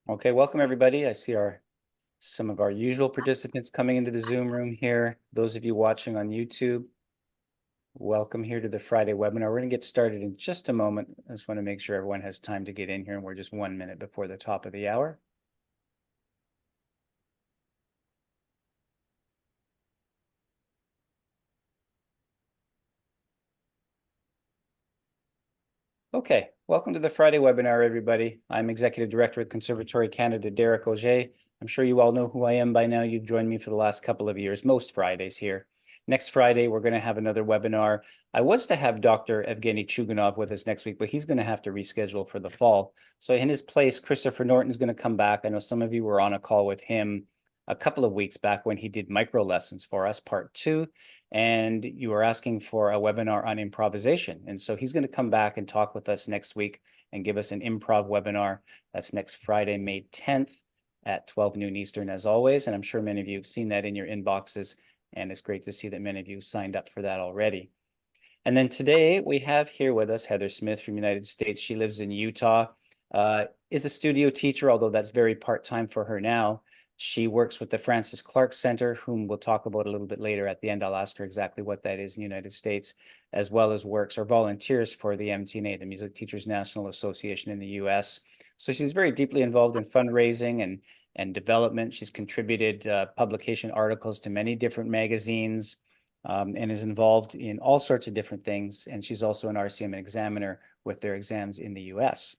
Okay, welcome everybody. I see some of our usual participants coming into the Zoom room here. Those of you watching on YouTube, welcome here to the Friday webinar. We're going to get started in just a moment. I just want to make sure everyone has time to get in here, and we're just 1 minute before the top of the hour. Okay, welcome to the Friday webinar, everybody. I'm Executive Director at Conservatory Canada, Derek Auger. I'm sure you all know who I am by now. You've joined me for the last couple of years, most Fridays here. Next Friday, we're going to have another webinar. I was to have Dr. Evgeny Chuganov with us next week, but he's going to have to reschedule for the fall. So in his place, Christopher Norton is going to come back. I know some of you were on a call with him a couple of weeks back when he did micro lessons for us, part 2. And you were asking for a webinar on improvisation. And so he's going to come back and talk with us next week and give us an improv webinar. That's next Friday, May 10th at 12 noon Eastern, as always. And I'm sure many of you have seen that in your inboxes. And it's great to see that many of you signed up for that already. And then today we have here with us Heather Smith from the United States. She lives in Utah, is a studio teacher, although that's very part-time for her now. She works with the Francis Clark Center, whom we'll talk about a little bit later at the end. I'll ask her exactly what that is in the United States, as well as works or volunteers for the MTNA, the Music Teachers National Association in the US. So she's very deeply involved in fundraising and development. She's contributed publication articles to many different magazines, and is involved in all sorts of different things. And she's also an RCM examiner with their exams in the US.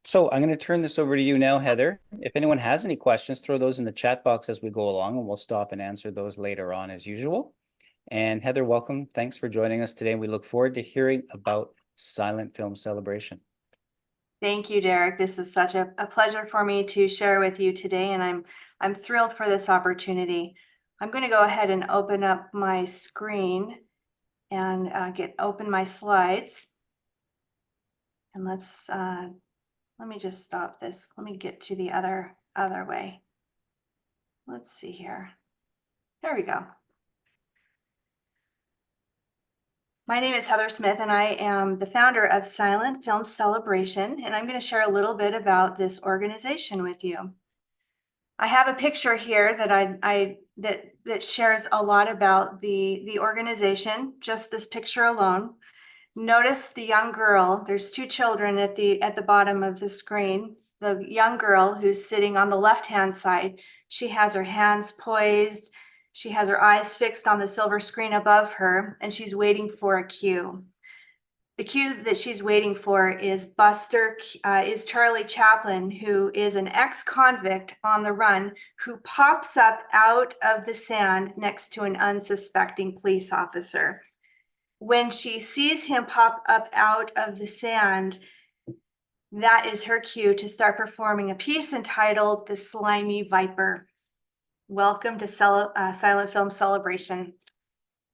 So I'm going to turn this over to you now, Heather. If anyone has any questions, throw those in the chat box as we go along, and we'll stop and answer those later on as usual. And Heather, welcome. Thanks for joining us today. We look forward to hearing about Silent Film Celebration. Thank you, Derek. This is such a pleasure for me to share with you today, and I'm thrilled for this opportunity. I'm going to go ahead and open up my screen and open my slides. And let me just stop this. Let me get to the other way. Let's see here. There we go. My name is Heather Smith, and I am the founder of Silent Film Celebration, and I'm going to share a little bit about this organization with you. I have a picture here that that shares a lot about the organization, just this picture alone. Notice the young girl. There's 2 children at the bottom of the screen. The young girl who's sitting on the left-hand side, she has her hands poised. She has her eyes fixed on the silver screen above her, and she's waiting for a cue. The cue that she's waiting for is Charlie Chaplin, who is an ex-convict on the run, who pops up out of the sand next to an unsuspecting police officer. When she sees him pop up out of the sand, that is her cue to start performing a piece entitled The Slimy Viper. Welcome to Silent Film Celebration.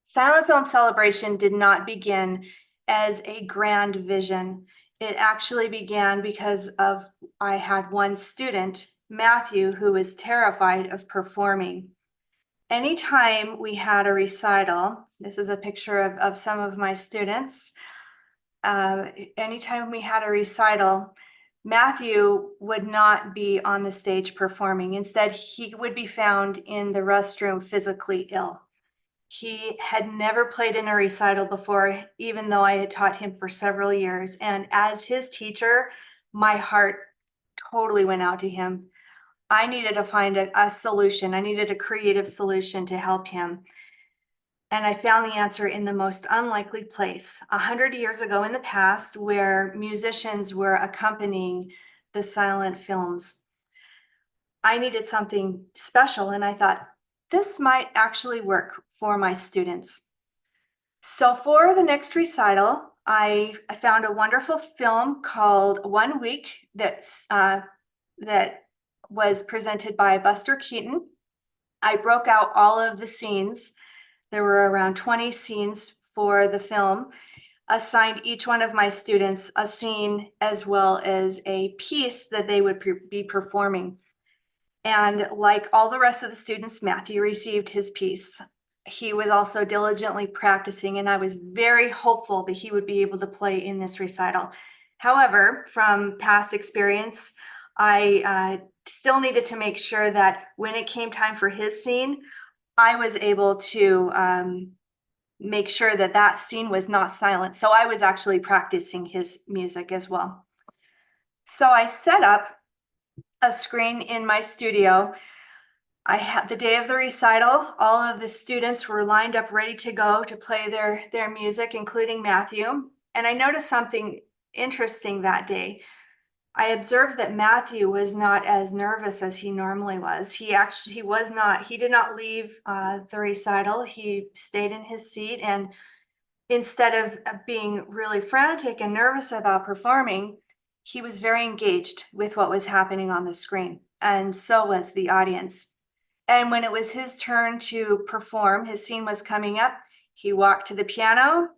Silent Film Celebration did not begin as a grand vision. It actually began because I had one student, Matthew, who was terrified of performing. Anytime we had a recital, this is a picture of some of my students. Anytime we had a recital, Matthew would not be on the stage performing. Instead, he would be found in the restroom physically ill. He had never played in a recital before, even though I had taught him for several years. And as his teacher, my heart totally went out to him. I needed to find a solution. I needed a creative solution to help him. And I found the answer in the most unlikely place, 100 years ago in the past, where musicians were accompanying the silent films. I needed something special, and I thought, this might actually work for my students. So for the next recital, I found a wonderful film called 1 Week that was presented by Buster Keaton. I broke out all of the scenes. There were around 20 scenes for the film, assigned each one of my students a scene as well as a piece that they would be performing. And like all the rest of the students, Matthew received his piece. He was also diligently practicing, and I was very hopeful that he would be able to play in this recital. However, from past experience, I still needed to make sure that when it came time for his scene, I was able to make sure that that scene was not silent. So I was actually practicing his music as well. So I set up a screen in my studio. I had the day of the recital, all of the students were lined up ready to go to play their music, including Matthew. And I noticed something interesting that day. I observed that Matthew was not as nervous as he normally was. He did not leave the recital. He stayed in his seat, and instead of being really frantic and nervous about performing, he was very engaged with what was happening on the screen, and so was the audience. And when it was his turn to perform, his scene was coming up, he walked to the piano,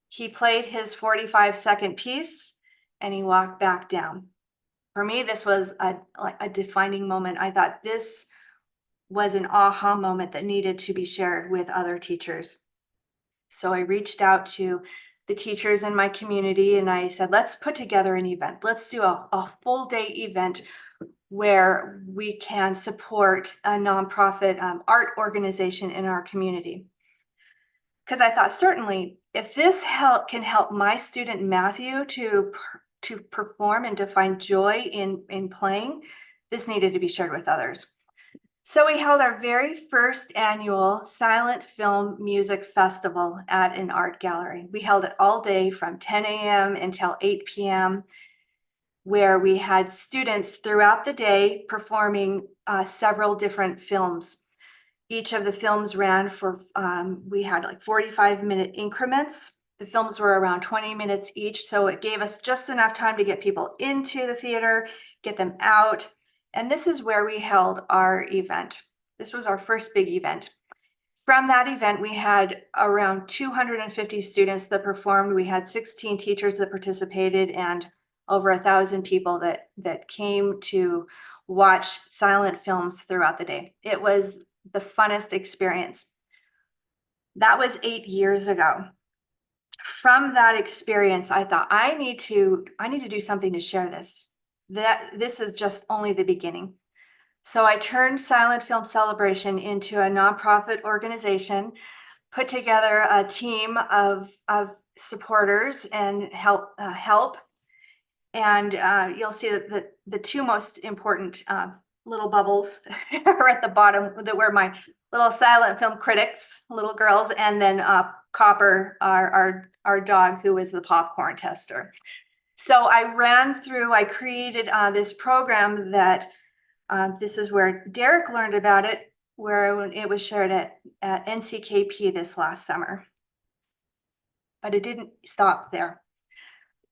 he played his 45-second piece, and he walked back down. For me, this was a defining moment. I thought this was an aha moment that needed to be shared with other teachers. So I reached out to the teachers in my community and I said, let's put together an event. Let's do a full day event where we can support a nonprofit art organization in our community. Because I thought, certainly, if this can help my student Matthew to perform and to find joy in playing, this needed to be shared with others. So we held our very first annual Silent Film Music Festival at an art gallery. We held it all day from 10 a.m. until 8 p.m., where we had students throughout the day performing several different films. Each of the films ran for, we had like 45-minute increments. The films were around 20 minutes each, so it gave us just enough time to get people into the theater, get them out. And this is where we held our event. This was our first big event. From that event, we had around 250 students that performed. We had 16 teachers that participated and over 1,000 people that came to watch silent films throughout the day. It was the funnest experience. That was 8 years ago. From that experience, I thought I need to do something to share this. This is just only the beginning. So I turned Silent Film Celebration into a nonprofit organization, put together a team of supporters and help. And you'll see that the two most important little bubbles are at the bottom, that were my little silent film critics, little girls, and then Copper, our dog, who was the popcorn tester. So I created this program that this is where Derek learned about it, where it was shared at NCKP this last summer. But it didn't stop there.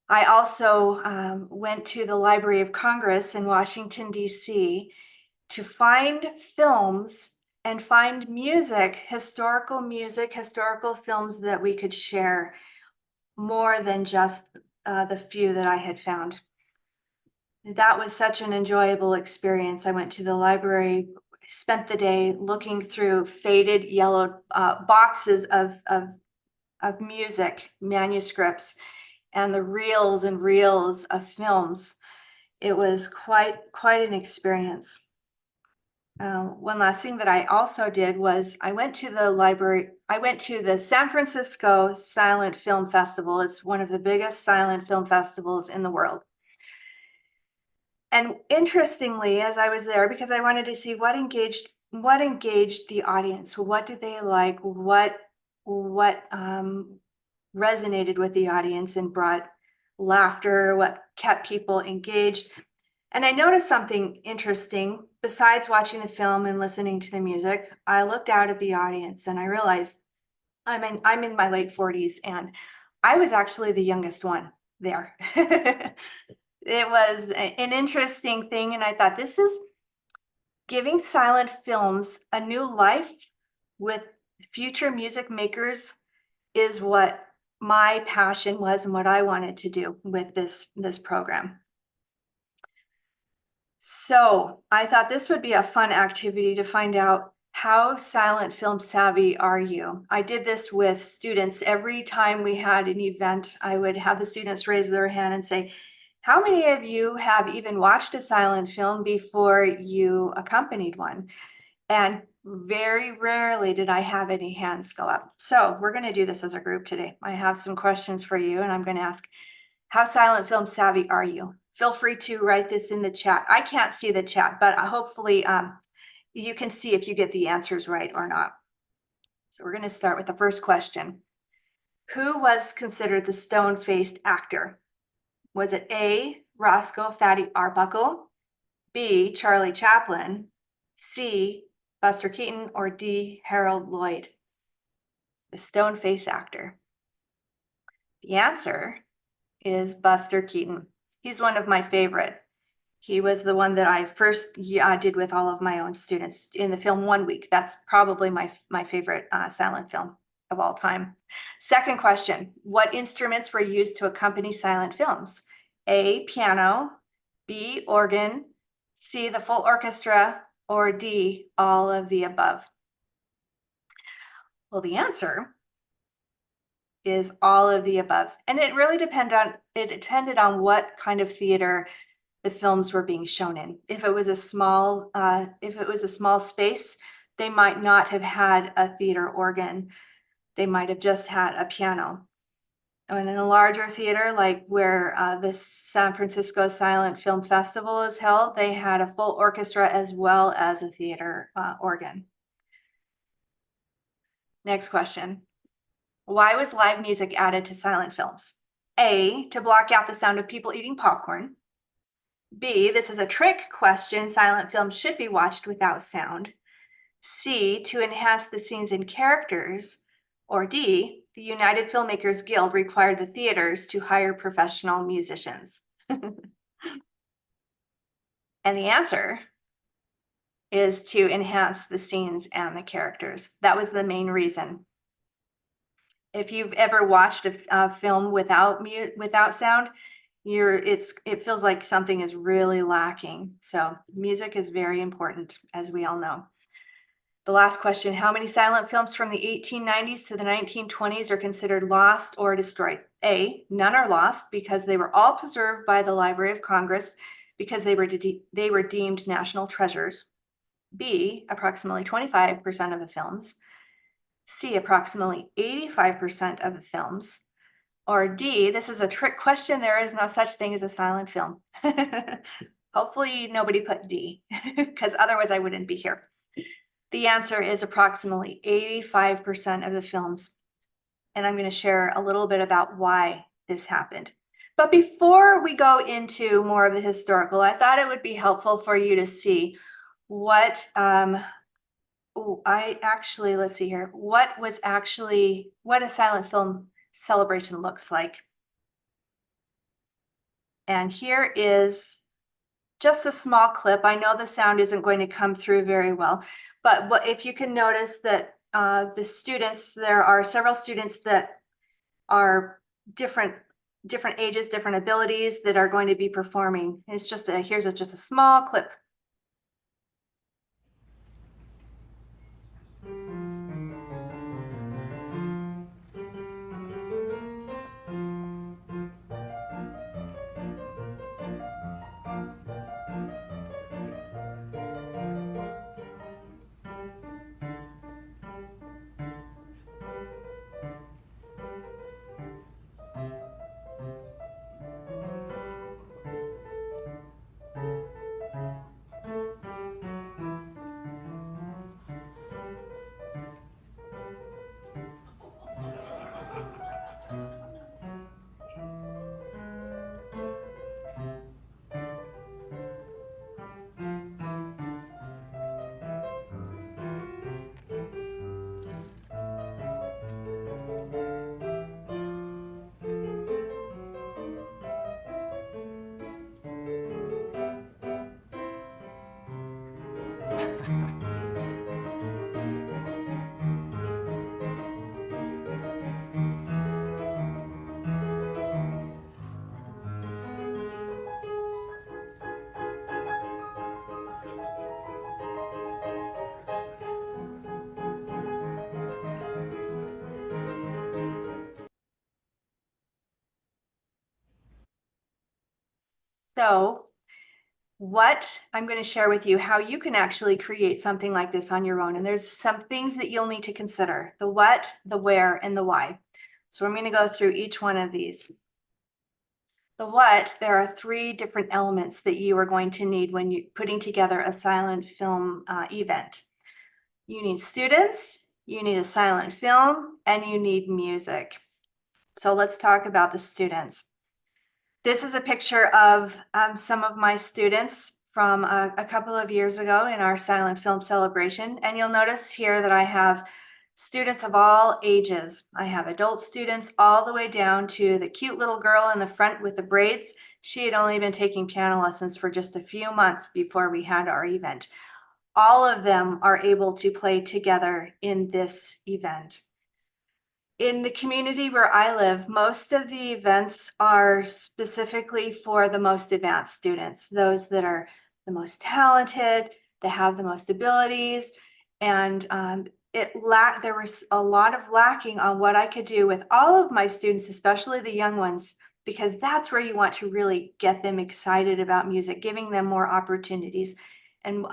I also went to the Library of Congress in Washington, D.C. to find films and find historical films that we could share, more than just the few that I had found. That was such an enjoyable experience. I went to the library, spent the day looking through faded yellow boxes of music, manuscripts, and the reels and reels of films. It was quite an experience. One last thing that I also did was I went to the San Francisco Silent Film Festival. It's one of the biggest silent film festivals in the world. And interestingly, as I was there, because I wanted to see what engaged the audience, what did they like, what resonated with the audience and brought laughter, what kept people engaged. And I noticed something interesting. Besides watching the film and listening to the music, I looked out at the audience and I realized I'm in my late 40s, and I was actually the youngest one there. It was an interesting thing, and I thought, this is giving silent films a new life with future music makers is what my passion was and what I wanted to do with this program. So I thought this would be a fun activity to find out, how silent film savvy are you? I did this with students. Every time we had an event, I would have the students raise their hand and say, How many of you have even watched a silent film before you accompanied one? And very rarely did I have any hands go up. So we're going to do this as a group today. I have some questions for you, and I'm going to ask, how silent film savvy are you? Feel free to write this in the chat. I can't see the chat, but hopefully you can see if you get the answers right or not. So we're going to start with the first question. Who was considered the stone-faced actor? Was it A, Roscoe Fatty Arbuckle, B, Charlie Chaplin, C, Buster Keaton, or D, Harold Lloyd? The stone-faced actor. The answer is Buster Keaton. He's one of my favorite. He was the one that I first did with all of my own students in the film 1 Week. That's probably my favorite silent film of all time. Second question, what instruments were used to accompany silent films? A, piano, B, organ, C, the full orchestra, or D, all of the above? Well, the answer is all of the above. And it really depended on what kind of theater the films were being shown in. If it was a small space, they might not have had a theater organ. They might have just had a piano. And in a larger theater, like where the San Francisco Silent Film Festival is held, they had a full orchestra as well as a theater organ. Next question. Why was live music added to silent films? A, to block out the sound of people eating popcorn. B, this is a trick question. Silent films should be watched without sound. C, to enhance the scenes and characters. Or D, the United Filmmakers Guild required the theaters to hire professional musicians. And the answer is to enhance the scenes and the characters. That was the main reason. If you've ever watched a film without sound, it feels like something is really lacking. So music is very important, as we all know. The last question, how many silent films from the 1890s to the 1920s are considered lost or destroyed? A, none are lost because they were all preserved by the Library of Congress because they were deemed national treasures. B, approximately 25% of the films. C, approximately 85% of the films. Or D, this is a trick question. There is no such thing as a silent film. Hopefully nobody put D, because otherwise I wouldn't be here. The answer is approximately 85% of the films. And I'm going to share a little bit about why this happened. But before we go into more of the historical, I thought it would be helpful for you to see what let's see here, what a silent film celebration looks like. And here is just a small clip. I know the sound isn't going to come through very well, but if you can notice that the students, there are several students that are different ages, different abilities that are going to be performing. It's just here's just a small clip. So what I'm going to share with you, how you can actually create something like this on your own. And there's some things that you'll need to consider: the what, the where, and the why. So I'm going to go through each one of these. The what, there are 3 different elements that you are going to need when you're putting together a silent film event. You need students, you need a silent film, and you need music. So let's talk about the students. This is a picture of some of my students from a couple of years ago in our silent film celebration. And you'll notice here that I have students of all ages. I have adult students all the way down to the cute little girl in the front with the braids. She had only been taking piano lessons for just a few months before we had our event. All of them are able to play together in this event. In the community where I live, most of the events are specifically for the most advanced students, those that are the most talented, that have the most abilities. And there was a lot of lacking on what I could do with all of my students, especially the young ones, because that's where you want to really get them excited about music, giving them more opportunities. And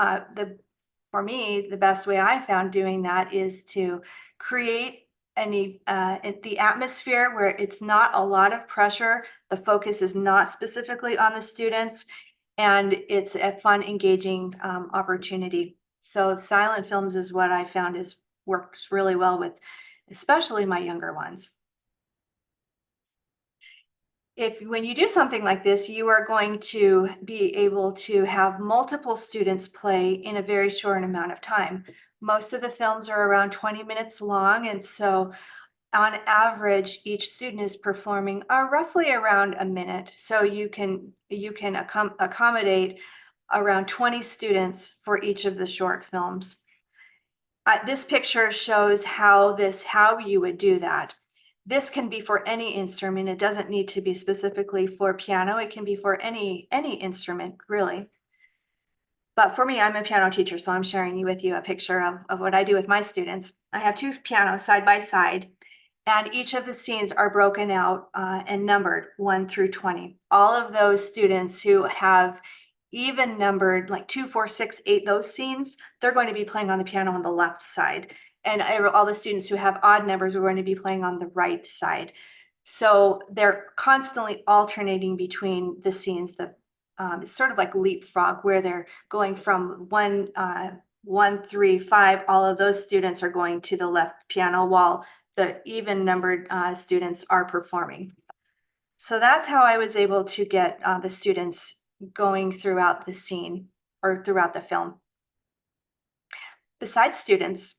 for me, the best way I found doing that is to create the atmosphere where it's not a lot of pressure. The focus is not specifically on the students, and it's a fun, engaging opportunity. So silent films is what I found works really well with, especially my younger ones. When you do something like this, you are going to be able to have multiple students play in a very short amount of time. Most of the films are around 20 minutes long, and so on average, each student is performing roughly around a minute. So you can accommodate around 20 students for each of the short films. This picture shows how you would do that. This can be for any instrument. It doesn't need to be specifically for piano. It can be for any instrument, really. But for me, I'm a piano teacher, so I'm sharing with you a picture of what I do with my students. I have 2 pianos side by side, and each of the scenes are broken out and numbered 1 through 20. All of those students who have even numbered like 2, 4, 6, 8, those scenes, they're going to be playing on the piano on the left side. And all the students who have odd numbers are going to be playing on the right side. So they're constantly alternating between the scenes. It's sort of like leapfrog, where they're going from 1, 3, 5. All of those students are going to the left piano, while the even numbered students are performing. So that's how I was able to get the students going throughout the scene or throughout the film. Besides students,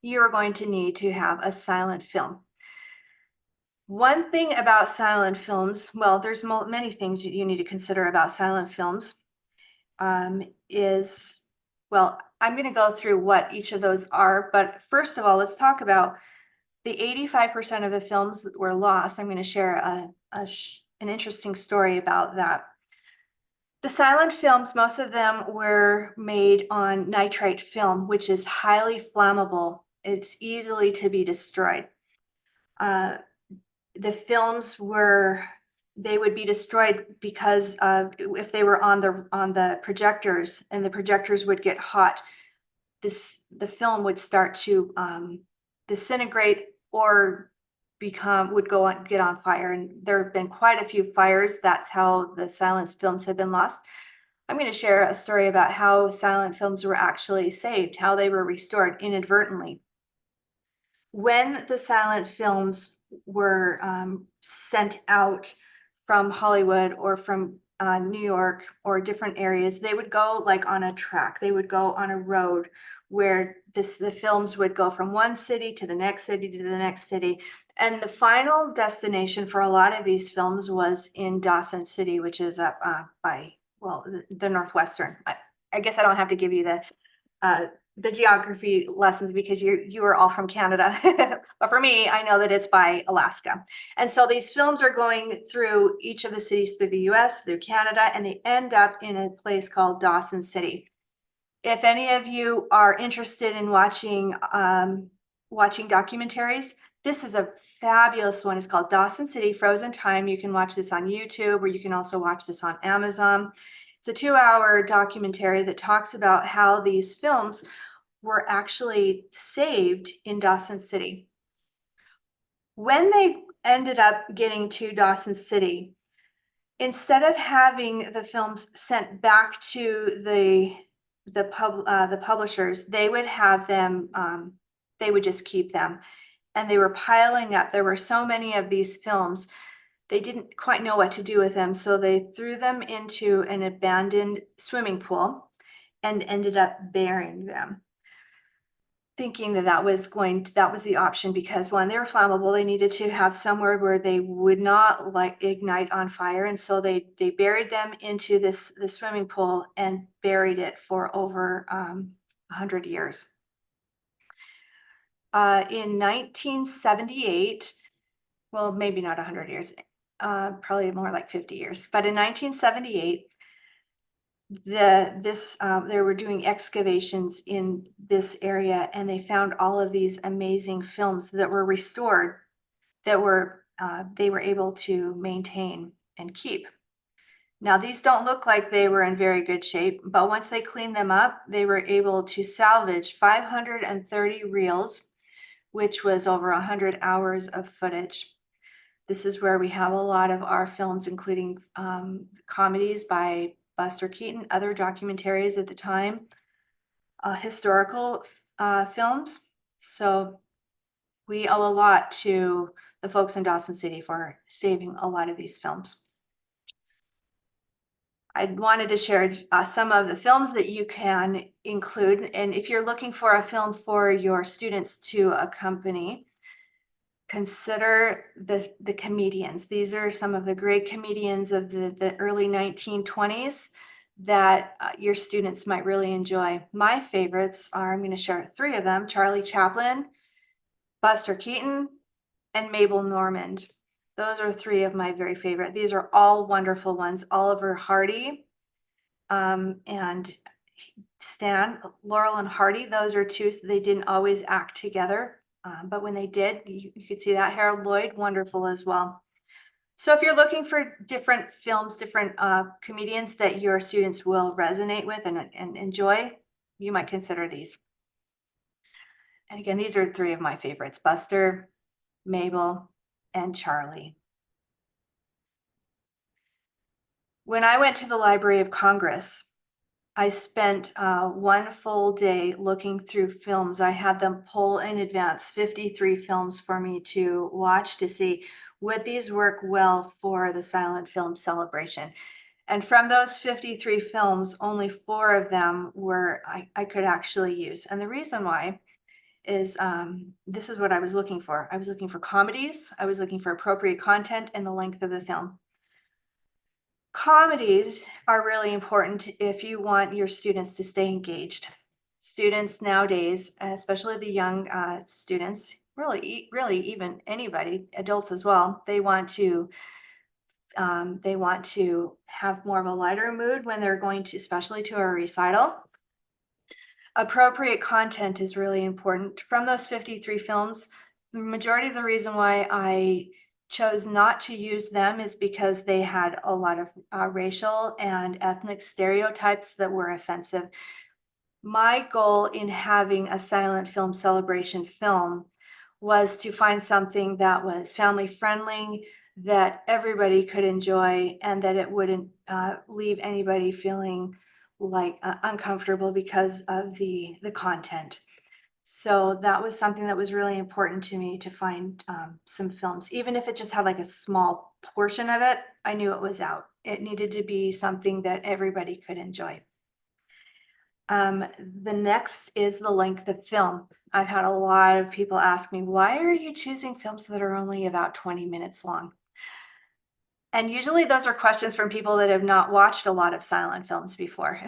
you're going to need to have a silent film. One thing about silent films, well, there's many things you need to consider about silent films, well, I'm going to go through what each of those are. But first of all, let's talk about the 85% of the films that were lost. I'm going to share an interesting story about that. The silent films, most of them were made on nitrate film, which is highly flammable. It's easily to be destroyed. The films they would be destroyed because if they were on the projectors, and the projectors would get hot, the film would start to disintegrate or get on fire. And there have been quite a few fires. That's how the silent films have been lost. I'm going to share a story about how silent films were actually saved, how they were restored inadvertently. When the silent films were sent out from Hollywood or from New York or different areas, they would go like on a track. They would go on a road where the films would go from one city to the next city to the next city. And the final destination for a lot of these films was in Dawson City, which is up by, well, the Northwestern. I guess I don't have to give you the geography lessons because you are all from Canada. But for me, I know that it's by Alaska. And so these films are going through each of the cities through the US, through Canada, and they end up in a place called Dawson City. If any of you are interested in watching watching documentaries, this is a fabulous one. It's called Dawson City, Frozen Time. You can watch this on YouTube, or you can also watch this on Amazon. It's a 2-hour documentary that talks about how these films were actually saved in Dawson City. When they ended up getting to Dawson City, instead of having the films sent back to the publishers, they would have them, they would just keep them. And they were piling up. There were so many of these films, they didn't quite know what to do with them. So they threw them into an abandoned swimming pool and ended up burying them, thinking that that was the option, because one, they were flammable. They needed to have somewhere where they would not like ignite on fire. And so they buried them into the swimming pool and buried it for over 100 years. In 1978, well, maybe not 100 years, probably more like 50 years, but in 1978, they were doing excavations in this area, and they found all of these amazing films that were restored, that they were able to maintain and keep. Now, these don't look like they were in very good shape, but once they cleaned them up, they were able to salvage 530 reels, which was over 100 hours of footage. This is where we have a lot of our films, including comedies by Buster Keaton, other documentaries at the time, historical films. So we owe a lot to the folks in Dawson City for saving a lot of these films. I wanted to share some of the films that you can include. And if you're looking for a film for your students to accompany, consider the comedians. These are some of the great comedians of the early 1920s that your students might really enjoy. My favorites are, I'm going to share 3 of them: Charlie Chaplin, Buster Keaton, and Mabel Normand. Those are 3 of my very favorite. These are all wonderful ones. Oliver Hardy and Laurel and Hardy, those are 2, so they didn't always act together. But when they did, you could see that. Harold Lloyd, wonderful as well. So if you're looking for different films, different comedians that your students will resonate with and enjoy, you might consider these. And again, these are 3 of my favorites: Buster, Mabel, and Charlie. When I went to the Library of Congress, I spent 1 full day looking through films. I had them pull in advance 53 films for me to watch to see would these work well for the silent film celebration. And from those 53 films, only 4 of them were I could actually use. And the reason why is this is what I was looking for. I was looking for comedies, I was looking for appropriate content, and the length of the film. Comedies are really important if you want your students to stay engaged. Students nowadays, especially the young students, really even anybody, adults as well, they want to have more of a lighter mood when they're going to, especially to a recital. Appropriate content is really important. From those 53 films, the majority of the reason why I chose not to use them is because they had a lot of racial and ethnic stereotypes that were offensive. My goal in having a silent film celebration film was to find something that was family friendly, that everybody could enjoy, and that it wouldn't leave anybody feeling like uncomfortable because of the content. So that was something that was really important to me, to find some films. Even if it just had like a small portion of it, I knew it was out. It needed to be something that everybody could enjoy. The next is the length of film. I've had a lot of people ask me, why are you choosing films that are only about 20 minutes long? And usually those are questions from people that have not watched a lot of silent films before.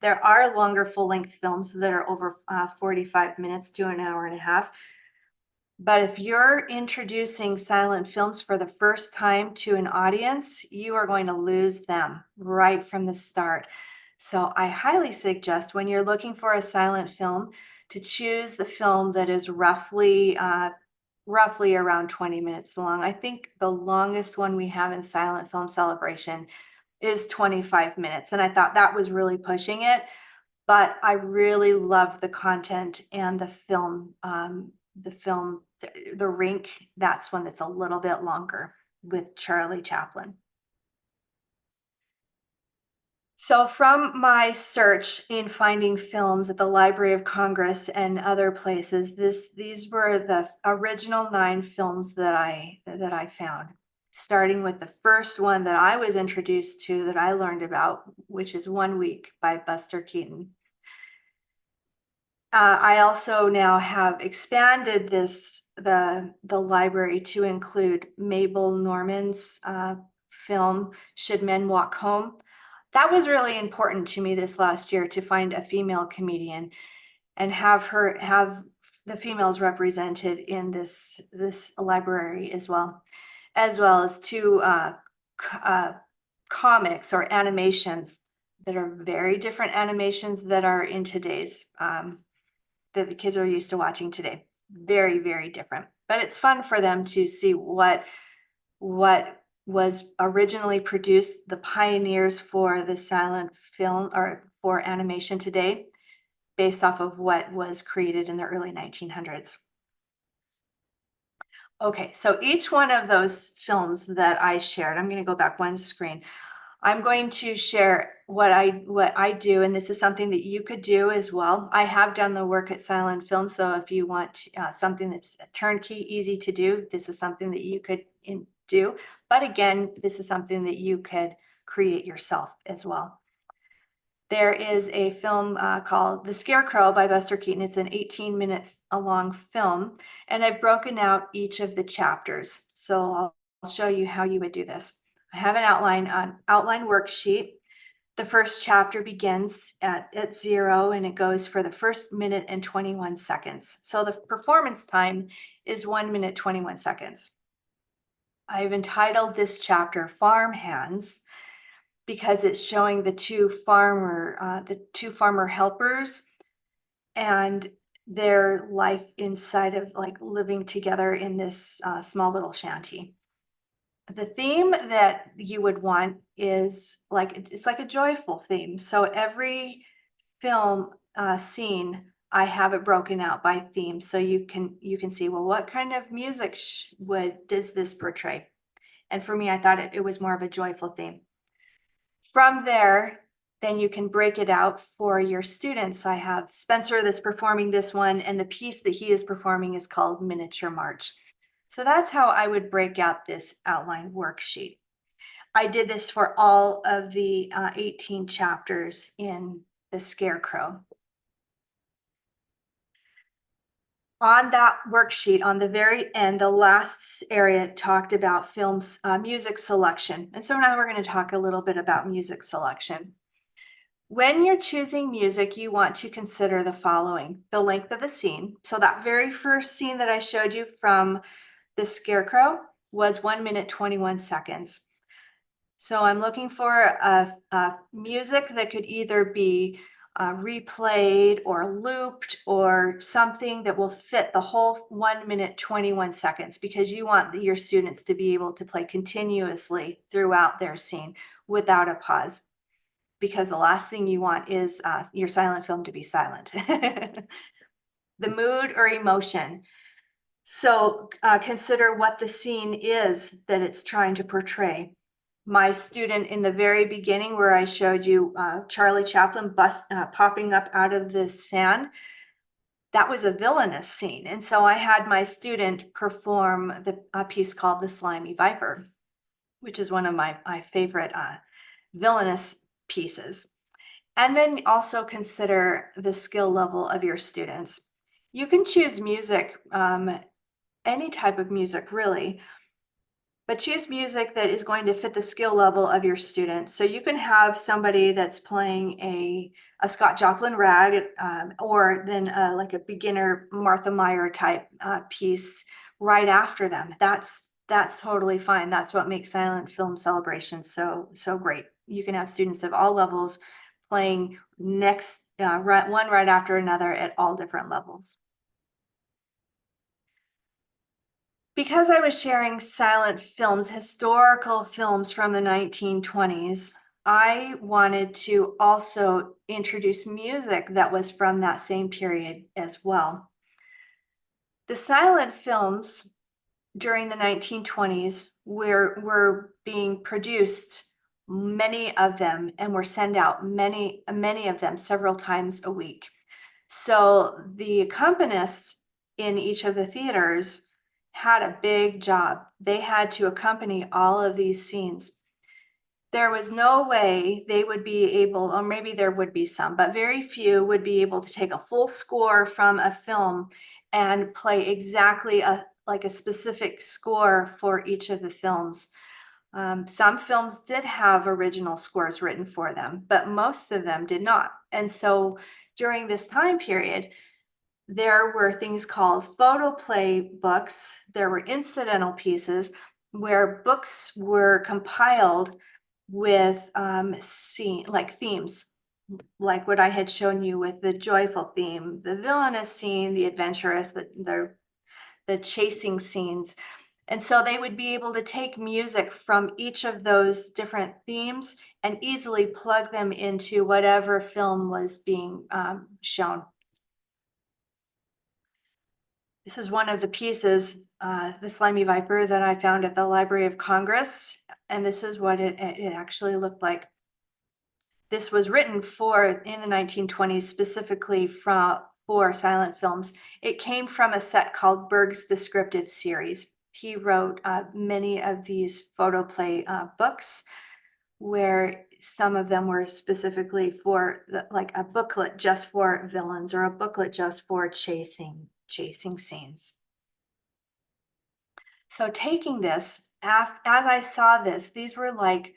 There are longer full-length films that are over 45 minutes to an hour and a half. But if you're introducing silent films for the first time to an audience, you are going to lose them right from the start. So I highly suggest, when you're looking for a silent film, to choose the film that is roughly around 20 minutes long. I think the longest one we have in Silent Film Celebration is 25 minutes, and I thought that was really pushing it. But I really loved the content and the film, the rink. That's one that's a little bit longer with Charlie Chaplin. So from my search in finding films at the Library of Congress and other places, these were the original 9 films that I found, starting with the first one that I was introduced to, that I learned about, which is One Week by Buster Keaton. I also now have expanded the library to include Mabel Norman's film, Should Men Walk Home? That was really important to me this last year, to find a female comedian and have the females represented in this library as well as 2 comics or animations that are very different animations that are in today's that the kids are used to watching today. Very, very different. But it's fun for them to see what was originally produced, the pioneers for the silent film or for animation today, based off of what was created in the early 1900s. Okay, so each one of those films that I shared, I'm going to go back one screen. I'm going to share what I do, and this is something that you could do as well. I have done the work at Silent Film, so if you want something that's turnkey, easy to do, this is something that you could do. But again, this is something that you could create yourself as well. There is a film called The Scarecrow by Buster Keaton. It's an 18-minute long film, and I've broken out each of the chapters. So I'll show you how you would do this. I have an outline worksheet. The first chapter begins at 0, and it goes for the first minute and 21 seconds. So the performance time is 1 minute, 21 seconds. I've entitled this chapter Farm Hands because it's showing the two farmer helpers and their life inside of like living together in this small little shanty. The theme that you would want is it's like a joyful theme. So every film scene, I have it broken out by theme, so you can see, well, what kind of music does this portray? And for me, I thought it was more of a joyful theme. From there, then you can break it out for your students. I have Spencer that's performing this one, and the piece that he is performing is called Miniature March. So that's how I would break out this outline worksheet. I did this for all of the 18 chapters in The Scarecrow. On that worksheet, on the very end, the last area talked about films, music selection. And so now we're going to talk a little bit about music selection. When you're choosing music, you want to consider the following: the length of the scene. So that very first scene that I showed you from The Scarecrow was 1 minute, 21 seconds. So I'm looking for a music that could either be replayed or looped or something that will fit the whole 1 minute, 21 seconds, because you want your students to be able to play continuously throughout their scene without a pause, because the last thing you want is your silent film to be silent. The mood or emotion. So consider what the scene is that it's trying to portray. My student in the very beginning, where I showed you Charlie Chaplin popping up out of the sand, that was a villainous scene. And so I had my student perform a piece called The Slimy Viper, which is one of my favorite villainous pieces. And then also consider the skill level of your students. You can choose music, any type of music really, but choose music that is going to fit the skill level of your student. So you can have somebody that's playing a Scott Joplin rag, or then like a beginner Martha Meyer type piece right after them. That's totally fine. That's what makes Silent Film Celebration so great. You can have students of all levels playing next one right after another at all different levels. Because I was sharing silent films, historical films from the 1920s, I wanted to also introduce music that was from that same period as well. The silent films during the 1920s were being produced, many of them, and were sent out, many of them, several times a week. So the accompanists in each of the theaters had a big job. They had to accompany all of these scenes. There was no way they would be able, or maybe there would be some, but very few would be able to take a full score from a film and play exactly like a specific score for each of the films. Some films did have original scores written for them, but most of them did not. And so during this time period, there were things called photoplay books. There were incidental pieces where books were compiled with themes, like what I had shown you with the joyful theme, the villainous scene, the adventurous, the chasing scenes. And so they would be able to take music from each of those different themes and easily plug them into whatever film was being shown. This is one of the pieces, the Slimy Viper, that I found at the Library of Congress, and this is what it actually looked like. This was written in the 1920s specifically for silent films. It came from a set called Berg's Descriptive Series. He wrote many of these photoplay books, where some of them were specifically for like a booklet just for villains, or a booklet just for chasing scenes. So taking this, as I saw this, these were like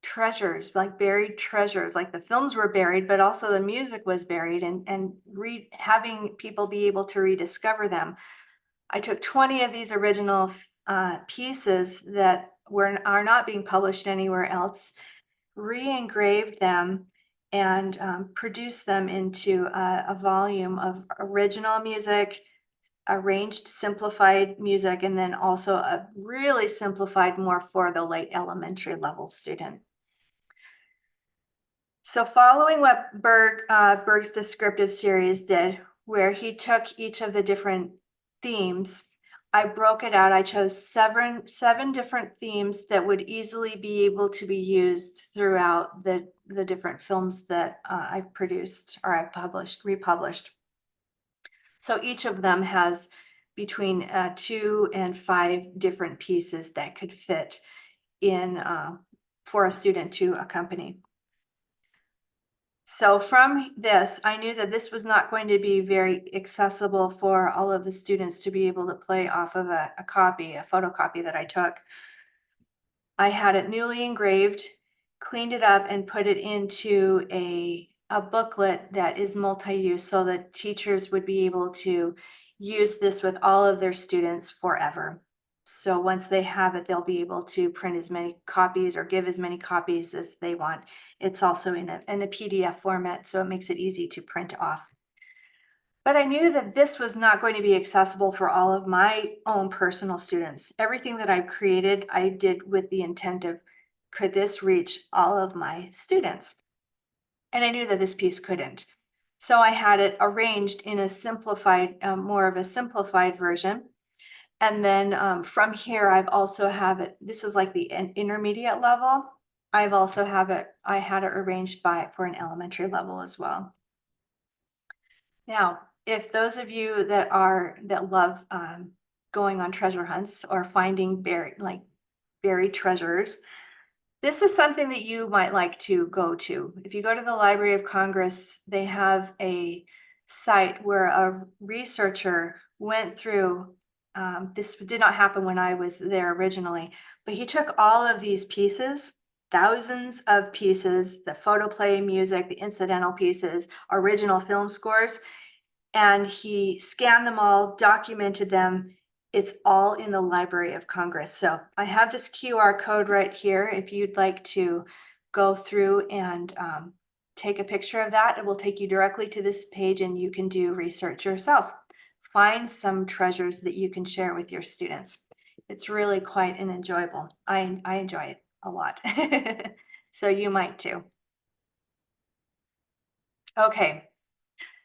treasures, like buried treasures. Like the films were buried, but also the music was buried, and having people be able to rediscover them. I took 20 of these original pieces that are not being published anywhere else, re-engraved them, and produced them into a volume of original music, arranged simplified music, and then also a really simplified more for the late elementary level student. So following what Berg's descriptive series did, where he took each of the different themes, I broke it out. I chose seven different themes that would easily be able to be used throughout the different films that I've produced, or I've republished. So each of them has between 2 and 5 different pieces that could fit in for a student to accompany. So from this, I knew that this was not going to be very accessible for all of the students to be able to play off of a photocopy that I took. I had it newly engraved, cleaned it up, and put it into a booklet that is multi-use, so that teachers would be able to use this with all of their students forever. So once they have it, they'll be able to print as many copies or give as many copies as they want. It's also in a PDF format, so it makes it easy to print off. But I knew that this was not going to be accessible for all of my own personal students. Everything that I've created, I did with the intent of, could this reach all of my students? And I knew that this piece couldn't. So I had it arranged in a simplified, more of a simplified version. And then from here, I've also have it, this is like the intermediate level. I had it arranged for an elementary level as well. Now, if those of you that love going on treasure hunts or finding buried treasures, this is something that you might like to go to. If you go to the Library of Congress, they have a site where a researcher went through. This did not happen when I was there originally, but he took all of these pieces, thousands of pieces, the photoplay music, the incidental pieces, original film scores, and he scanned them all, documented them. It's all in the Library of Congress. So I have this QR code right here if you'd like to go through and take a picture of that. It will take you directly to this page and you can do research yourself. Find some treasures that you can share with your students. It's really quite an enjoyable. I enjoy it a lot. So you might too. Okay,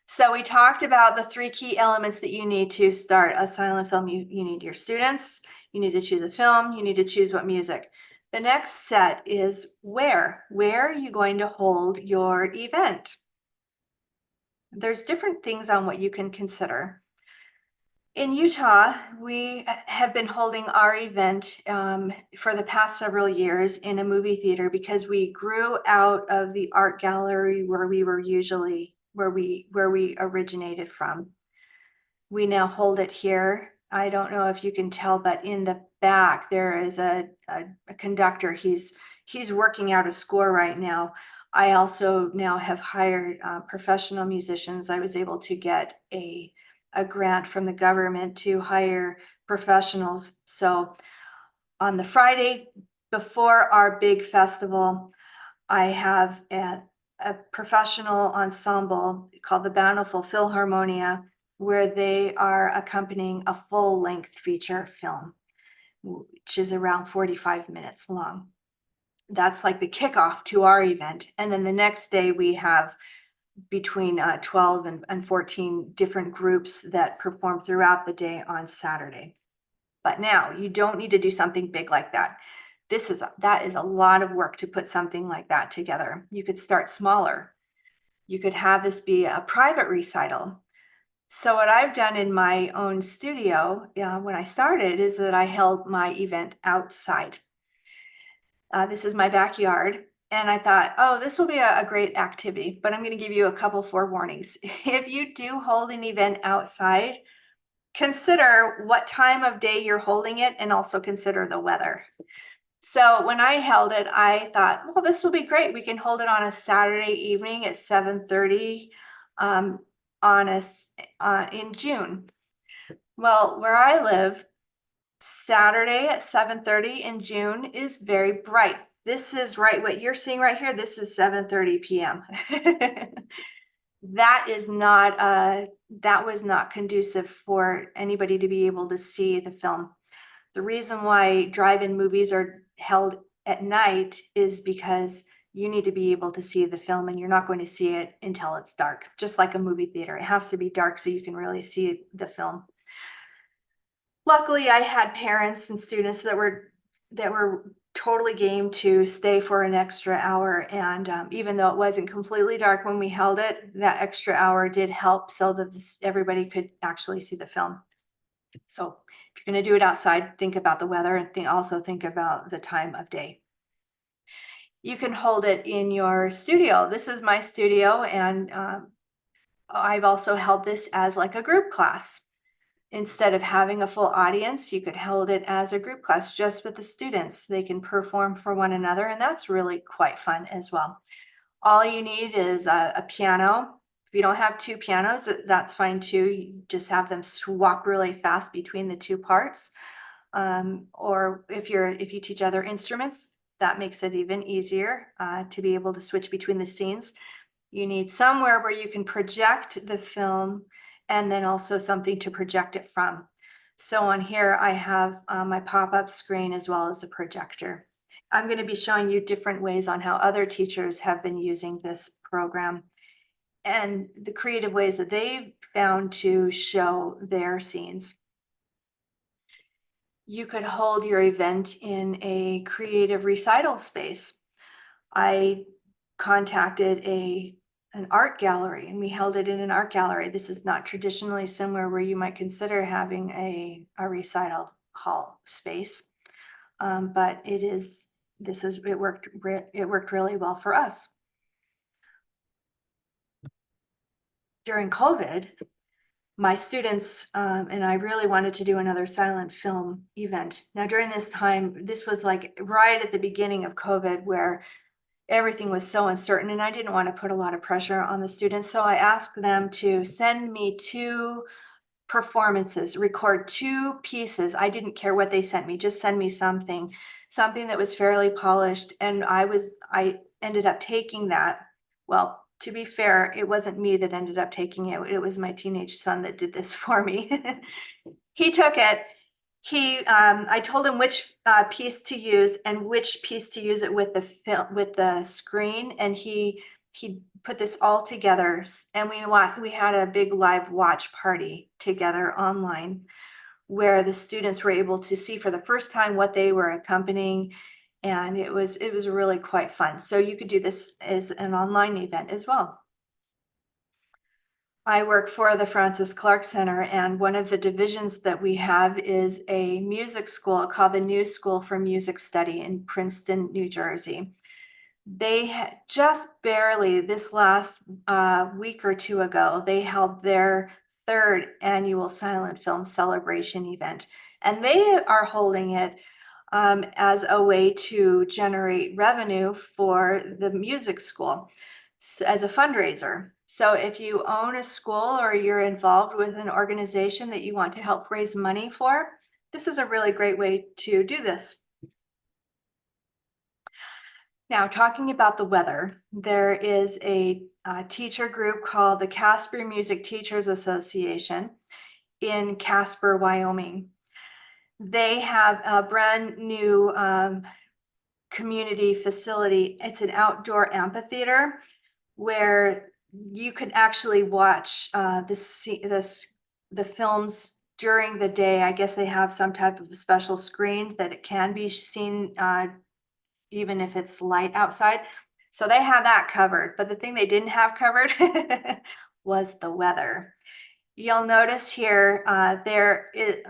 so we talked about the 3 key elements that you need to start a silent film. You need your students, you need to choose a film, you need to choose what music. The next set is where. Where are you going to hold your event? There's different things on what you can consider. In Utah, we have been holding our event for the past several years in a movie theater because we grew out of the art gallery where we were usually where we originated from. We now hold it here. I don't know if you can tell, but in the back there is a conductor. He's working out a score right now. I also now have hired professional musicians. I was able to get a grant from the government to hire professionals. So on the Friday before our big festival, I have a professional ensemble called the Bountiful Philharmonia, where they are accompanying a full-length feature film, which is around 45 minutes long. That's like the kickoff to our event. And then the next day we have between 12 and 14 different groups that perform throughout the day on Saturday. But now you don't need to do something big like that. That is a lot of work to put something like that together. You could start smaller. You could have this be a private recital. So what I've done in my own studio when I started is that I held my event outside. This is my backyard. And I thought, oh, this will be a great activity, but I'm going to give you a couple forewarnings. If you do hold an event outside, consider what time of day you're holding it and also consider the weather. So when I held it, I thought, well, this will be great. We can hold it on a Saturday evening at 7:30 in June. Well, where I live, Saturday at 7:30 in June is very bright. This is right, what you're seeing right here, this is 7:30 p.m. That was not conducive for anybody to be able to see the film. The reason why drive-in movies are held at night is because you need to be able to see the film and you're not going to see it until it's dark, just like a movie theater. It has to be dark so you can really see the film. Luckily, I had parents and students that were totally game to stay for an extra hour. And even though it wasn't completely dark when we held it, that extra hour did help so that everybody could actually see the film. So if you're going to do it outside, think about the weather and also think about the time of day. You can hold it in your studio. This is my studio, and I've also held this as like a group class. Instead of having a full audience, you could hold it as a group class just with the students. They can perform for one another, and that's really quite fun as well. All you need is a piano. If you don't have 2 pianos, that's fine too. You just have them swap really fast between the 2 parts. Or if you teach other instruments, that makes it even easier to be able to switch between the scenes. You need somewhere where you can project the film and then also something to project it from. So on here, I have my pop-up screen as well as a projector. I'm going to be showing you different ways on how other teachers have been using this program and the creative ways that they've found to show their scenes. You could hold your event in a creative recital space. I contacted an art gallery and we held it in an art gallery. This is not traditionally somewhere where you might consider having a recital hall space, but it worked really well for us. During COVID, my students and I really wanted to do another silent film event. Now during this time, this was like right at the beginning of COVID where everything was so uncertain and I didn't want to put a lot of pressure on the students. So I asked them to send me 2 performances, record 2 pieces. I didn't care what they sent me, just send me something that was fairly polished. And I ended up taking that Well, to be fair, it wasn't me that ended up taking it. It was my teenage son that did this for me. He took it. I told him which piece to use and which piece to use it with the film, with the screen, and he put this all together. And we had a big live watch party together online, where the students were able to see for the first time what they were accompanying, and it was really quite fun. So you could do this as an online event as well. I work for the Francis Clark Center, and one of the divisions that we have is a music school called the New School for Music Study in Princeton, New Jersey. They had just barely, this last week or two ago, they held their third annual silent film celebration event, and they are holding it as a way to generate revenue for the music school as a fundraiser. So if you own a school or you're involved with an organization that you want to help raise money for, this is a really great way to do this. Now, talking about the weather, there is a teacher group called the Casper Music Teachers Association in Casper, Wyoming. They have a brand new community facility. It's an outdoor amphitheater where you could actually watch the films during the day. I guess they have some type of special screen that it can be seen even if it's light outside. So they have that covered, but the thing they didn't have covered was the weather. You'll notice here, there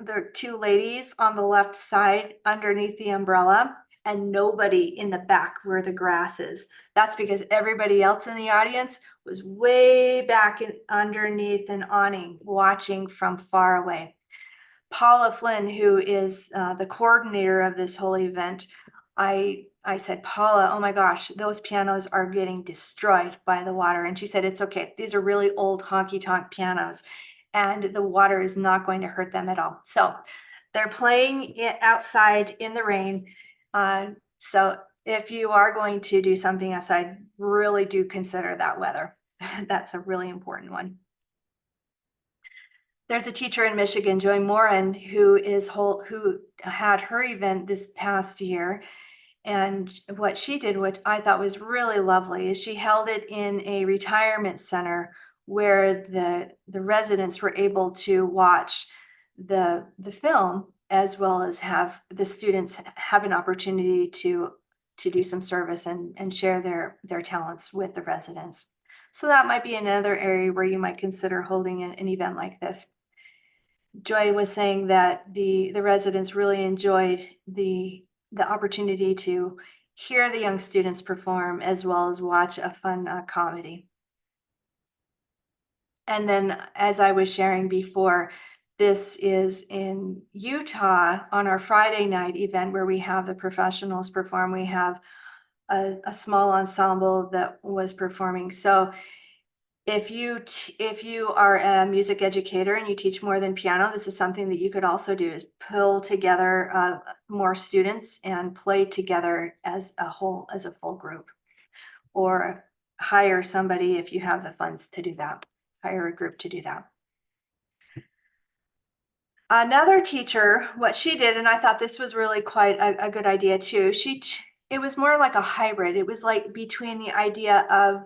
are two ladies on the left side underneath the umbrella, and nobody in the back where the grass is. That's because everybody else in the audience was way back underneath an awning, watching from far away. Paula Flynn, who is the coordinator of this whole event, I said, Paula, oh my gosh, those pianos are getting destroyed by the water. And she said, it's okay. These are really old honky tonk pianos, and the water is not going to hurt them at all. So they're playing it outside in the rain. So if you are going to do something outside, really do consider that weather. That's a really important one. There's a teacher in Michigan, Joy Moran, who had her event this past year. And what she did, which I thought was really lovely, is she held it in a retirement center where the residents were able to watch the film, as well as have the students have an opportunity to do some service and share their talents with the residents. So that might be another area where you might consider holding an event like this. Joy was saying that the residents really enjoyed the opportunity to hear the young students perform, as well as watch a fun comedy. And then, as I was sharing before, this is in Utah on our Friday night event where we have the professionals perform. We have a small ensemble that was performing. So if you are a music educator and you teach more than piano, this is something that you could also do, is pull together more students and play together as a whole, as a full group, or hire somebody if you have the funds to do that, hire a group to do that. Another teacher, what she did, and I thought this was really quite a good idea too, it was more like a hybrid. It was like between the idea of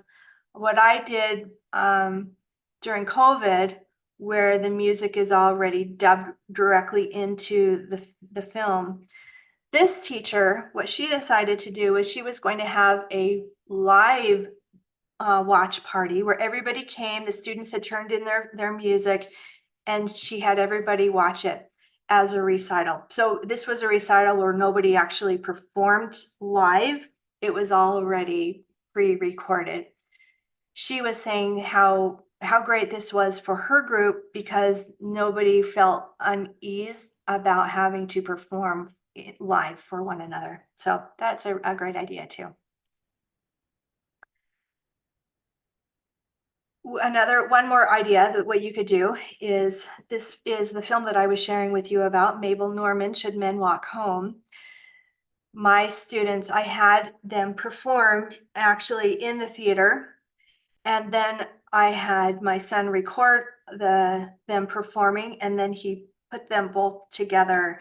what I did during COVID, where the music is already dubbed directly into the film. This teacher, what she decided to do was she was going to have a live watch party where everybody came, the students had turned in their music, and she had everybody watch it as a recital. So this was a recital where nobody actually performed live. It was already pre-recorded. She was saying how great this was for her group because nobody felt unease about having to perform it live for one another. So that's a great idea too. One more idea that what you could do is, this is the film that I was sharing with you about, Mabel Norman, Should Men Walk Home. My students, I had them perform actually in the theater, And then I had my son record them performing, and then he put them both together,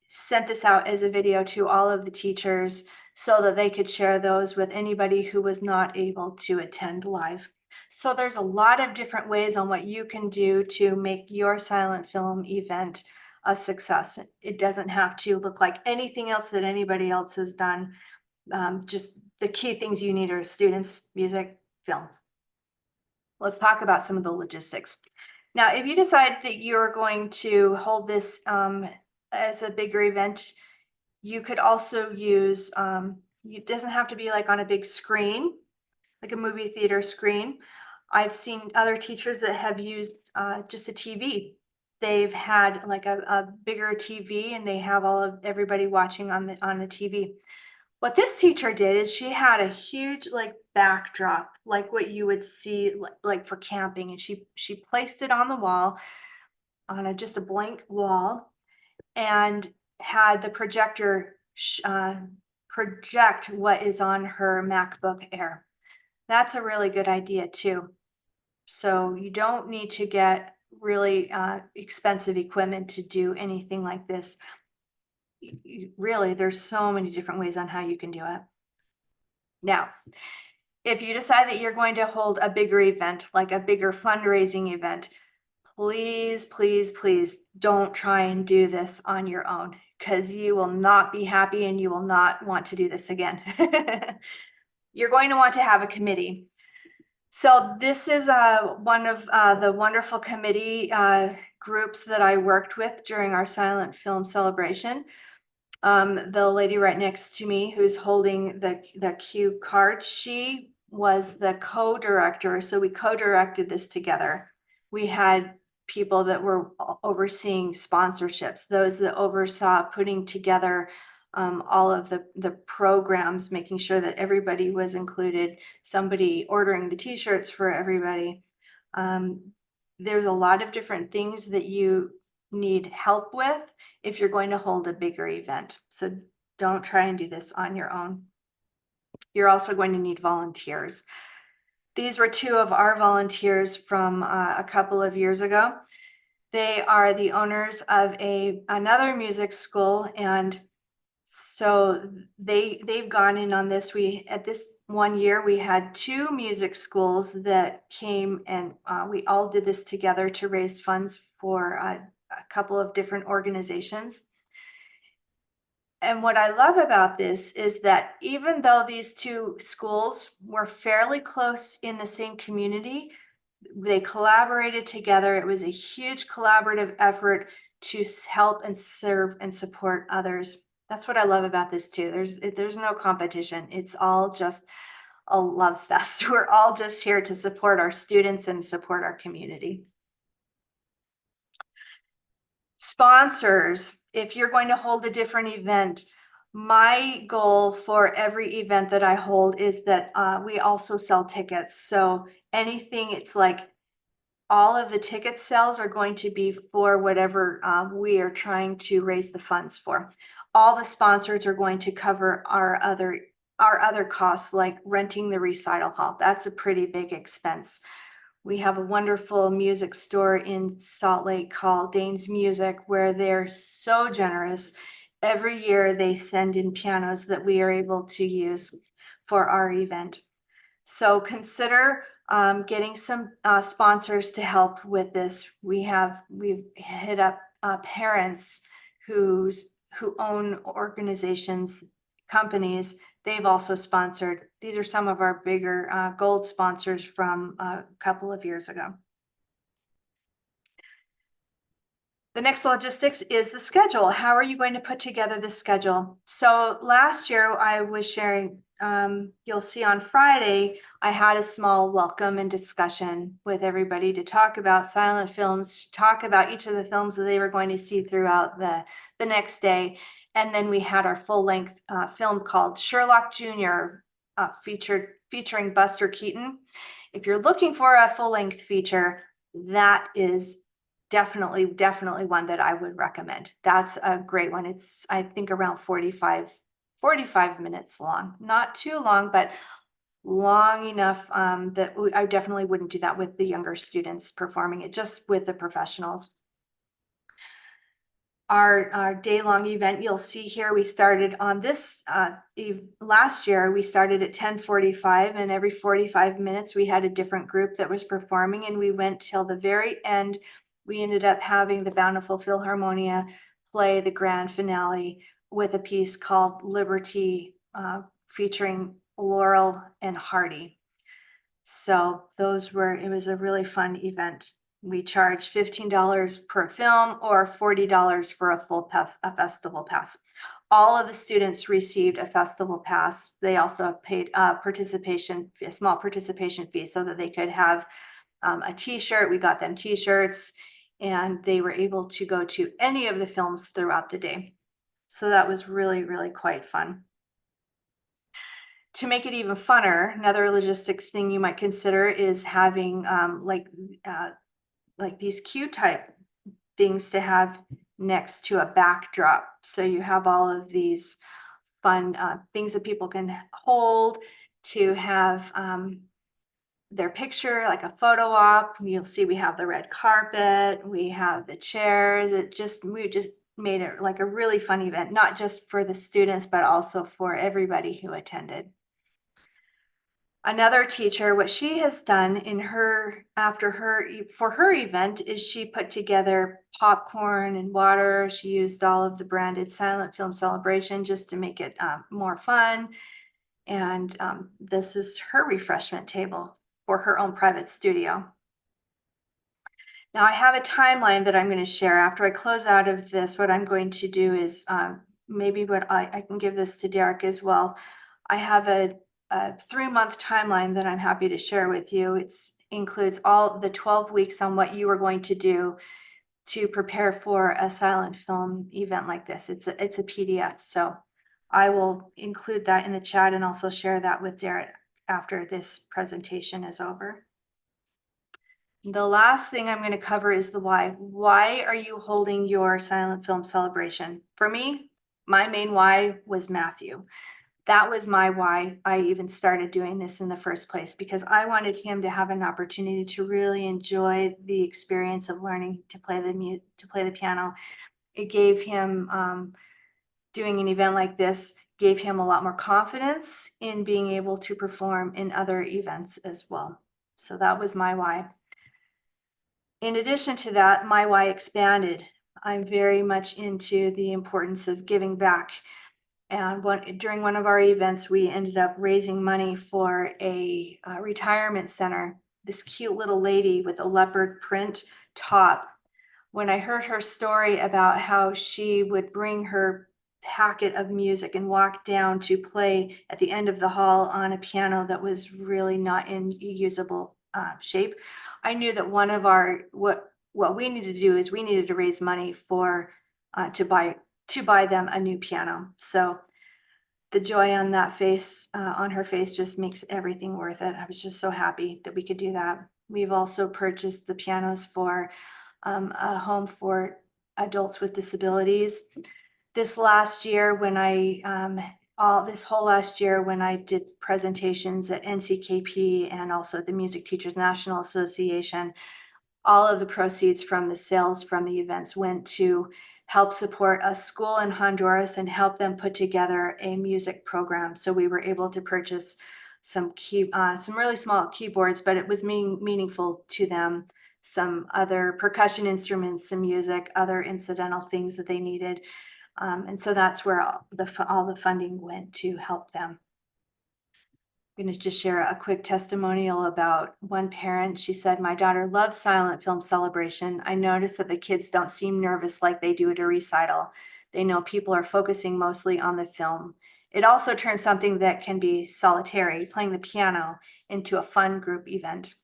sent this out as a video to all of the teachers so that they could share those with anybody who was not able to attend live. So there's a lot of different ways on what you can do to make your silent film event a success. It doesn't have to look like anything else that anybody else has done. Just the key things you need are students, music, film. Let's talk about some of the logistics. Now, if you decide that you're going to hold this as a bigger event, you could also use, it doesn't have to be like on a big screen, like a movie theater screen. I've seen other teachers that have used just a TV. They've had like a bigger TV, and they have all of everybody watching on the TV. What this teacher did is she had a huge like backdrop, like what you would see like for camping, and she placed it on the wall, on just a blank wall, and had the projector project what is on her MacBook Air. That's a really good idea too. So you don't need to get really expensive equipment to do anything like this. Really, there's so many different ways on how you can do it. Now, if you decide that you're going to hold a bigger event, like a bigger fundraising event, please, please, please don't try and do this on your own, because you will not be happy and you will not want to do this again. You're going to want to have a committee. So this is one of the wonderful committee groups that I worked with during our silent film celebration. The lady right next to me who's holding the cue card, she was the co-director. So we co-directed this together. We had people that were overseeing sponsorships, those that oversaw putting together all of the programs, making sure that everybody was included, somebody ordering the t-shirts for everybody. There's a lot of different things that you need help with if you're going to hold a bigger event. So don't try and do this on your own. You're also going to need volunteers. These were two of our volunteers from a couple of years ago. They are the owners of another music school, and so they've gone in on this. At this one year, we had two music schools that came, and we all did this together to raise funds for a couple of different organizations. And what I love about this is that even though these two schools were fairly close in the same community, they collaborated together. It was a huge collaborative effort to help and serve and support others. That's what I love about this too. There's no competition. It's all just a love fest. We're all just here to support our students and support our community. Sponsors, if you're going to hold a different event, my goal for every event that I hold is that we also sell tickets. So anything, it's like all of the ticket sales are going to be for whatever we are trying to raise the funds for. All the sponsors are going to cover our other costs, like renting the recital hall. That's a pretty big expense. We have a wonderful music store in Salt Lake called Dane's Music, where they're so generous. Every year they send in pianos that we are able to use for our event. So consider getting some sponsors to help with this. We've hit up parents who own organizations, companies. They've also sponsored. These are some of our bigger gold sponsors from a couple of years ago. The next logistics is the schedule. How are you going to put together the schedule? So last year I was sharing, you'll see on Friday, I had a small welcome and discussion with everybody to talk about silent films, talk about each of the films that they were going to see throughout the next day. And then we had our full-length film called Sherlock Jr., featuring Buster Keaton. If you're looking for a full-length feature, that is definitely one that I would recommend. That's a great one. It's, I think, around 45 minutes long. Not too long, but long enough that I definitely wouldn't do that with the younger students performing it, just with the professionals. Our day-long event, you'll see here, we started on this last year, we started at 10:45, and every 45 minutes we had a different group that was performing, and we went till the very end. We ended up having the Bountiful Philharmonia play the grand finale with a piece called Liberty, featuring Laurel and Hardy. So it was a really fun event. We charge $15 per film or $40 for a full pass, a festival pass. All of the students received a festival pass. They also paid a small participation fee so that they could have a t-shirt. We got them t-shirts, and they were able to go to any of the films throughout the day. So that was really, really quite fun. To make it even funner, another logistics thing you might consider is having like these cue type things to have next to a backdrop. So you have all of these fun things that people can hold to have their picture, like a photo op. You'll see we have the red carpet, we have the chairs. We just made it like a really fun event, not just for the students, but also for everybody who attended. Another teacher, what she has done for her event is she put together popcorn and water. She used all of the branded silent film celebration just to make it more fun. And this is her refreshment table for her own private studio. Now I have a timeline that I'm going to share. After I close out of this, what I'm going to do is maybe what I can give this to Derek as well. I have a 3-month timeline that I'm happy to share with you. It includes all the 12 weeks on what you are going to do to prepare for a silent film event like this. It's a PDF, so I will include that in the chat and also share that with Derek after this presentation is over. The last thing I'm going to cover is the why. Why are you holding your silent film celebration? For me, my main why was Matthew. That was my why I even started doing this in the first place, because I wanted him to have an opportunity to really enjoy the experience of learning to play the piano. It gave him doing an event like this gave him a lot more confidence in being able to perform in other events as well. So that was my why. In addition to that, my why expanded. I'm very much into the importance of giving back. And during one of our events, we ended up raising money for a retirement center. This cute little lady with a leopard print top. When I heard her story about how she would bring her packet of music and walk down to play at the end of the hall on a piano that was really not in usable shape, I knew that one of what we needed to do is we needed to raise money for to buy them a new piano. So the joy on that face, on her face, just makes everything worth it. I was just so happy that we could do that. We've also purchased the pianos for a home for adults with disabilities. This last year, when this whole last year, when I did presentations at NCKP and also the Music Teachers National Association, all of the proceeds from the sales from the events went to help support a school in Honduras and help them put together a music program. So we were able to purchase some really small keyboards, but it was meaningful to them. Some other percussion instruments, some music, other incidental things that they needed. And so that's where all the funding went to help them. I'm going to just share a quick testimonial about one parent. She said, "My daughter loves silent film celebration. I noticed that the kids don't seem nervous like they do at a recital. They know people are focusing mostly on the film. It also turns something that can be solitary, playing the piano, into a fun group event."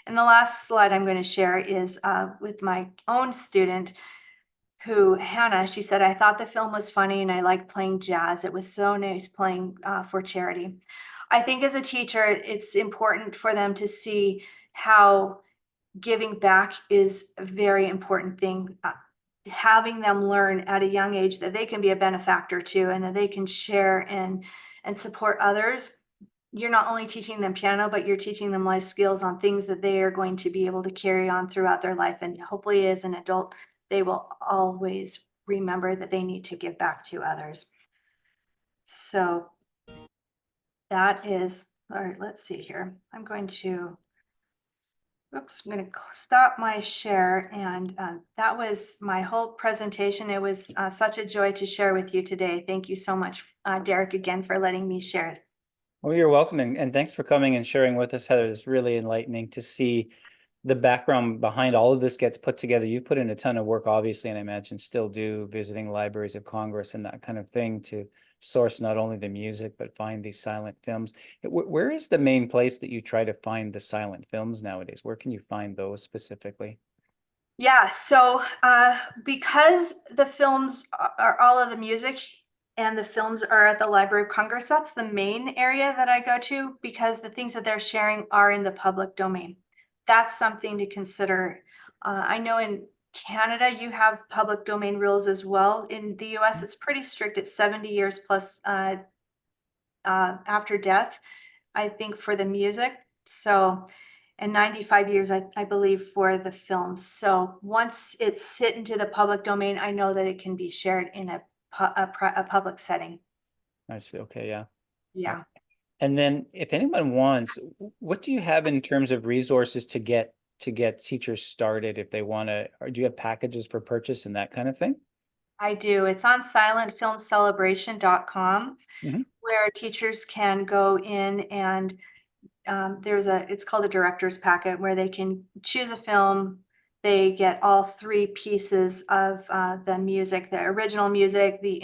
And the last slide I'm going to share is with my own student, Hannah, she said, "I thought the film was funny and I liked playing jazz. It was so nice playing for charity." I think as a teacher, it's important for them to see how giving back is a very important thing. Having them learn at a young age that they can be a benefactor too, and that they can share and support others you're not only teaching them piano, but you're teaching them life skills on things that they are going to be able to carry on throughout their life. And hopefully as an adult, they will always remember that they need to give back to others. So that is, all right, let's see here. I'm going to stop my share. And that was my whole presentation. It was such a joy to share with you today. Thank you so much, Derek, again, for letting me share. Well, you're welcome, and thanks for coming and sharing with us, Heather. It's really enlightening to see the background behind all of this gets put together. You put in a ton of work, obviously, and I imagine still do, visiting libraries of Congress and that kind of thing to source not only the music, but find these silent films. Where is the main place that you try to find the silent films nowadays? Where can you find those specifically? Yeah, so because the films are all of the music and the films are at the Library of Congress, that's the main area that I go to because the things that they're sharing are in the public domain. That's something to consider. I know in Canada, you have public domain rules as well. In the US, it's pretty strict. It's 70 years plus after death, I think, for the music. So, and 95 years, I believe, for the films. So once it's hit into the public domain, I know that it can be shared in a public setting. I see. Okay, yeah. Yeah. And then if anyone wants, what do you have in terms of resources to get teachers started if they want to, or do you have packages for purchase and that kind of thing? I do. It's on silentfilmcelebration.com Mhm. where teachers can go in and it's called a director's packet where they can choose a film. They get all three pieces of the music, the original music, the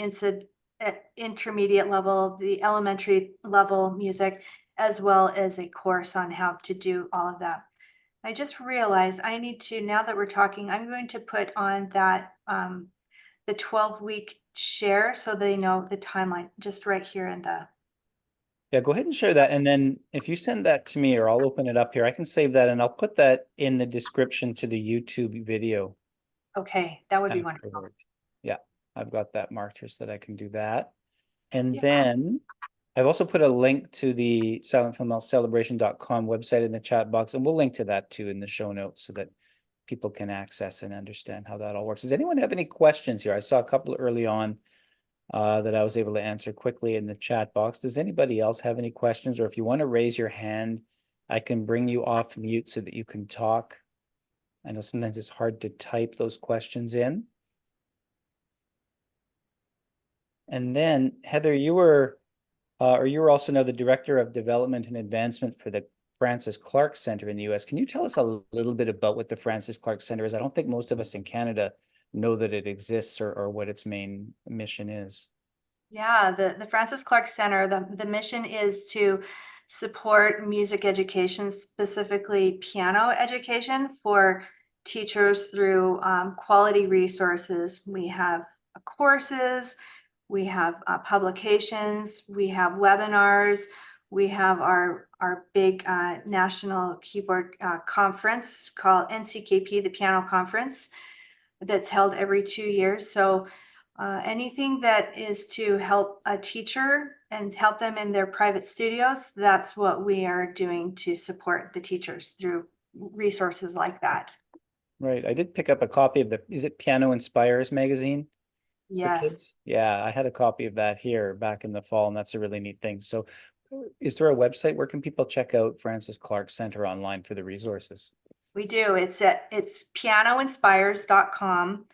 intermediate level, the elementary level music, as well as a course on how to do all of that. I just realized I need to, now that we're talking, I'm going to put on that the 12-week share so they know the timeline just right here in the. Yeah, go ahead and share that. And then if you send that to me, or I'll open it up here, I can save that and I'll put that in the description to the YouTube video Okay, that would be wonderful. afterward. Yeah, I've got that marked here so that I can do that. And Yeah. then I've also put a link to the silentfilmcelebration.com website in the chat box, and we'll link to that too in the show notes so that people can access and understand how that all works. Does anyone have any questions here? I saw a couple early on that I was able to answer quickly in the chat box. Does anybody else have any questions? Or if you want to raise your hand, I can bring you off mute so that you can talk. I know sometimes it's hard to type those questions in. And then Heather, you were also now the Director of Development and Advancement for the Francis Clark Center in the US. Can you tell us a little bit about what the Francis Clark Center is? I don't think most of us in Canada know that it exists or what its main mission is. Yeah, the Francis Clark Center, the mission is to support music education, specifically piano education for teachers through quality resources. We have courses, we have publications, we have webinars, we have our big national keyboard conference called NCKP, the Piano Conference, that's held every 2 years. So anything that is to help a teacher and help them in their private studios, that's what we are doing to support the teachers through resources like that. Right. I did pick up a copy of is it Piano Inspires magazine for Yes, kids? Yeah, I had a copy of that here back in the fall, and that's a really neat thing. So is there a website? Where can people check out Francis Clark Center online for the resources? we do. It's pianoinspires.com.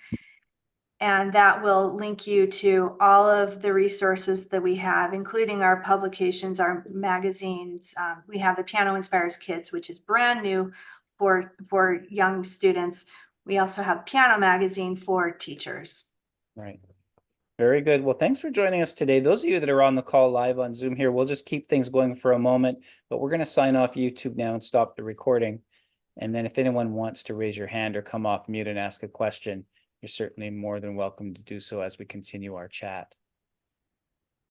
And that will link you to all of the resources that we have, including our publications, our magazines. We have the Piano Inspires Kids, which is brand new for young students. We also have Piano Magazine for teachers. Right. Very good. Well, thanks for joining us today. Those of you that are on the call live on Zoom here, we'll just keep things going for a moment, but we're going to sign off YouTube now and stop the recording. And then if anyone wants to raise your hand or come off mute and ask a question, you're certainly more than welcome to do so as we continue our chat.